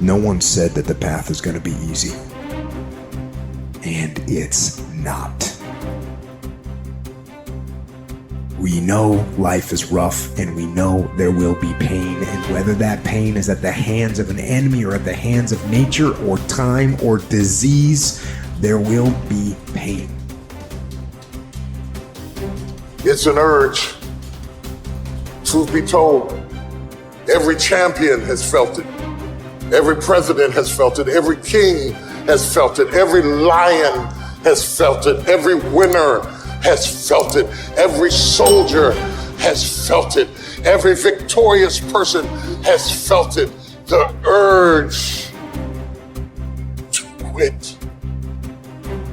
No one said that the path is going to be easy. And it's not. We know life is rough, and we know there will be pain, and whether that pain is at the hands of an enemy or at the hands of nature or time or disease, there will be pain. It's an urge. Truth be told, every champion has felt it. Every president has felt it. Every king has felt it. Every lion has felt it. Every winner has felt it. Every soldier has felt it. Every victorious person has felt it. The urge to quit.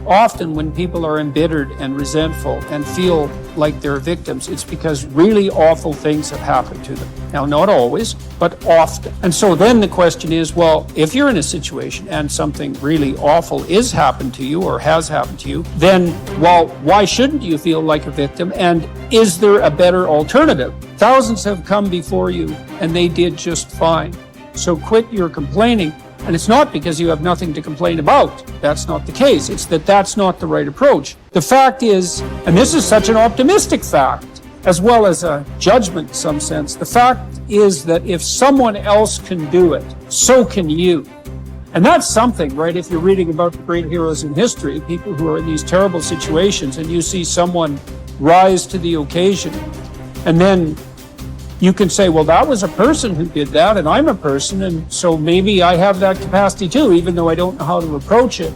Often when people are embittered and resentful and feel like they're victims, it's because really awful things have happened to them. Now, not always, but often. And so then the question is, well, if you're in a situation and something really awful is happened to you or has happened to you, then, well, why shouldn't you feel like a victim? And is there a better alternative? Thousands have come before you and they did just fine. So quit your complaining. And it's not because you have nothing to complain about. That's not the case. It's that that's not the right approach. The fact is, and this is such an optimistic fact, as well as a judgment in some sense, the fact is that if someone else can do it, so can you. And that's something, right? If you're reading about the great heroes in history, people who are in these terrible situations, and you see someone rise to the occasion, and then you can say, well, that was a person who did that, and I'm a person, and so maybe I have that capacity too, even though I don't know how to approach it.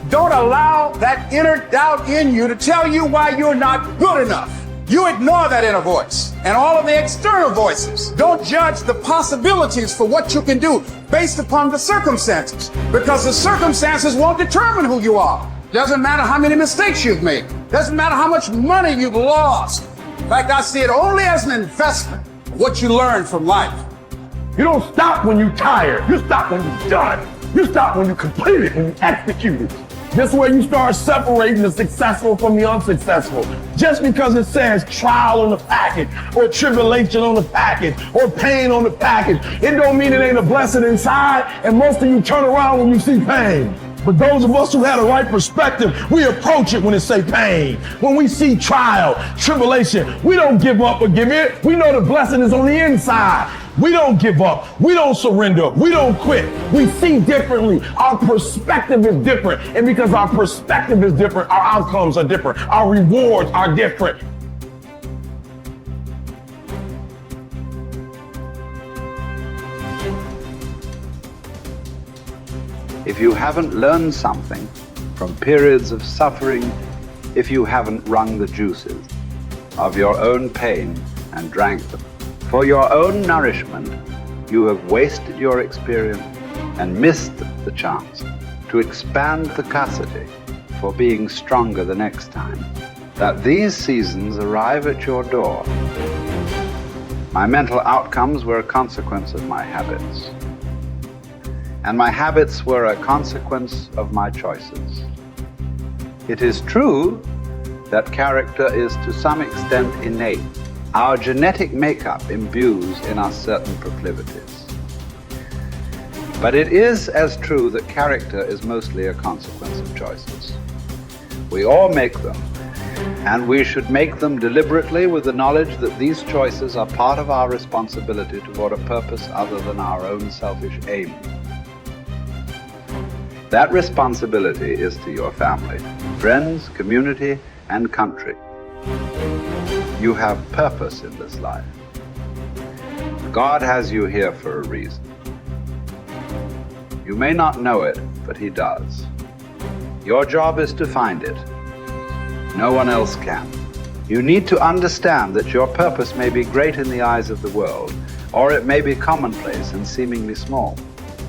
Don't allow that inner doubt in you to tell you why you're not good enough. You ignore that inner voice and all of the external voices. Don't judge the possibilities for what you can do based upon the circumstances, because the circumstances won't determine who you are. Doesn't matter how many mistakes you've made. Doesn't matter how much money you've lost. In fact, I see it only as an investment. What you learn from life. You don't stop when you're tired. You stop when you're done. You stop when you complete it, when you execute it. This way you start separating the successful from the unsuccessful. Just because it says trial on the package, or tribulation on the package, or pain on the package, it don't mean it ain't a blessing inside, and most of you turn around when you see pain. But those of us who had a right perspective, we approach it when it say pain. When we see trial, tribulation, we don't give up or give in. We know the blessing is on the inside. We don't give up. We don't surrender. We don't quit. We see differently. Our perspective is different. And because our perspective is different, our outcomes are different. Our rewards are different. If you haven't learned something from periods of suffering, if you haven't wrung the juices of your own pain and drank them, for your own nourishment, you have wasted your experience and missed the chance to expand the capacity for being stronger the next time. That these seasons arrive at your door. My mental outcomes were a consequence of my habits. And my habits were a consequence of my choices. It is true that character is to some extent innate. Our genetic makeup imbues in us certain proclivities. But it is as true that character is mostly a consequence of choices. We all make them, and we should make them deliberately with the knowledge that these choices are part of our responsibility toward a purpose other than our own selfish aim. That responsibility is to your family, friends, community, and country. You have purpose in this life. God has you here for a reason. You may not know it, but He does. Your job is to find it. No one else can. You need to understand that your purpose may be great in the eyes of the world, or it may be commonplace and seemingly small.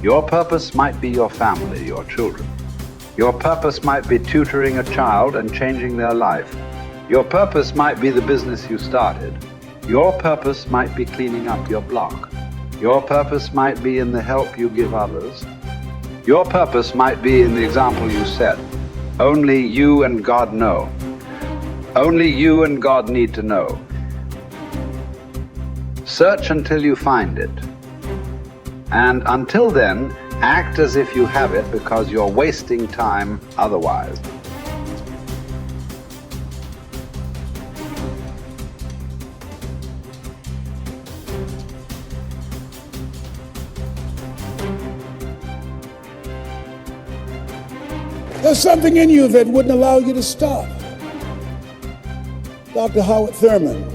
Your purpose might be your family, your children. Your purpose might be tutoring a child and changing their life. Your purpose might be the business you started. Your purpose might be cleaning up your block. Your purpose might be in the help you give others. Your purpose might be in the example you set. Only you and God know. Only you and God need to know. Search until you find it. And until then, Act as if you have it because you're wasting time otherwise. There's something in you that wouldn't allow you to stop. Dr. Howard Thurman,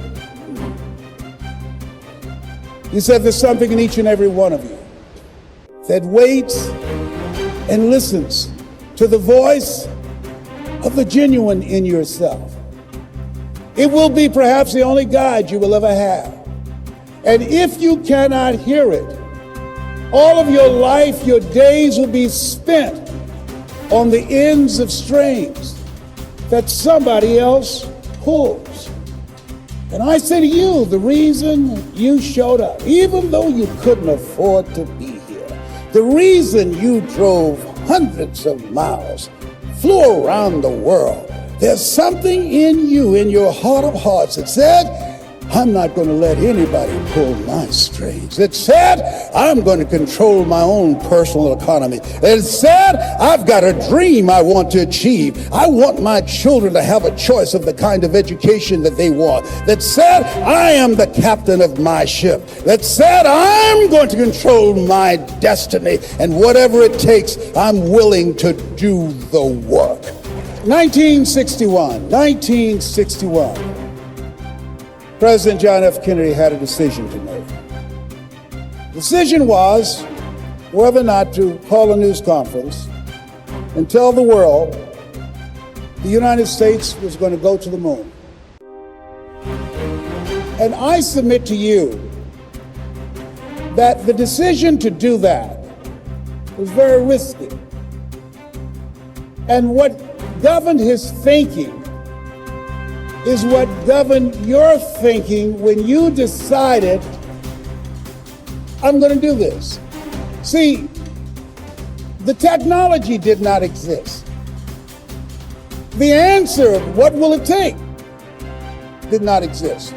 he said there's something in each and every one of you that waits and listens to the voice of the genuine in yourself. It will be perhaps the only guide you will ever have. And if you cannot hear it, all of your life, your days will be spent on the ends of strings that somebody else pulls. And I say to you, the reason you showed up, even though you couldn't afford to be here, the reason you drove hundreds of miles, flew around the world, there's something in you, in your heart of hearts, that said, I'm not going to let anybody pull my strings. It said, I'm going to control my own personal economy. It said, I've got a dream I want to achieve. I want my children to have a choice of the kind of education that they want. That said, I am the captain of my ship. That said, I'm going to control my destiny. And whatever it takes, I'm willing to do the work. 1961. President John F. Kennedy had a decision to make. The decision was whether or not to call a news conference and tell the world the United States was going to go to the moon. And I submit to you that the decision to do that was very risky. And what governed his thinking is what governed your thinking when you decided, I'm going to do this. See, the technology did not exist. The answer, what will it take, did not exist.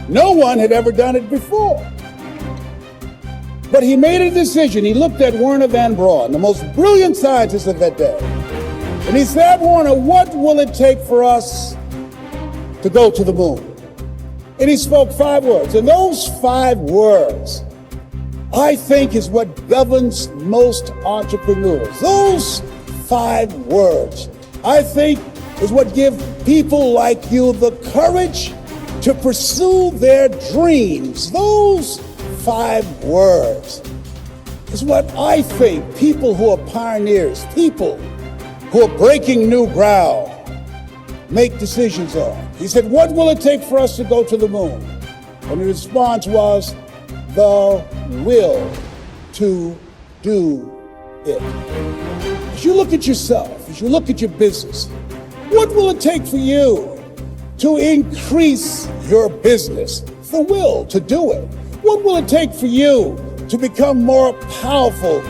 No one had ever done it before. But he made a decision. He looked at Werner von Braun, the most brilliant scientist of that day. And he said, Werner, what will it take for us to go to the moon? And he spoke 5 words. And those 5 words, I think, is what governs most entrepreneurs. Those 5 words, I think, is what give people like you the courage to pursue their dreams. Those 5 words is what I think people who are pioneers, people who are breaking new ground, make decisions on. He said, what will it take for us to go to the moon? And the response was, the will to do it. As you look at yourself, as you look at your business, what will it take for you to increase your business? The will to do it. What will it take for you to become more powerful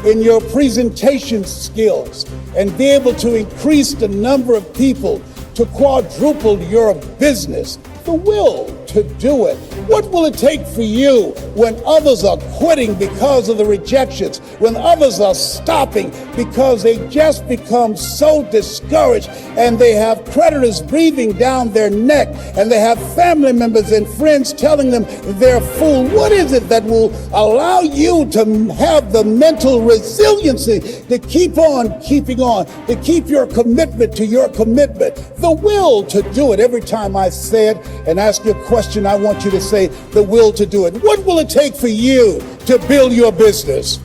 in your presentation skills and be able to increase the number of people, to quadruple your business? The will to do it. What will it take for you when others are quitting because of the rejections, when others are stopping because they just become so discouraged and they have creditors breathing down their neck and they have family members and friends telling them they're a fool? What is it that will allow you to have the mental resiliency to keep on keeping on, to keep your commitment to your commitment? The will to do it. Every time I say it and ask you a question, I want you to say the will to do it. What will it take for you to build your business?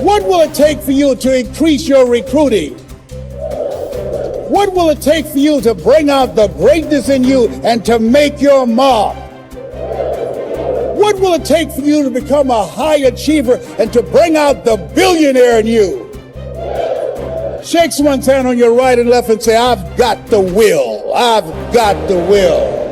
What will it take for you to increase your recruiting? What will it take for you to bring out the greatness in you and to make your mark? What will it take for you to become a high achiever and to bring out the billionaire in you? Shake someone's hand on your right and left and say, I've got the will. I've got the will.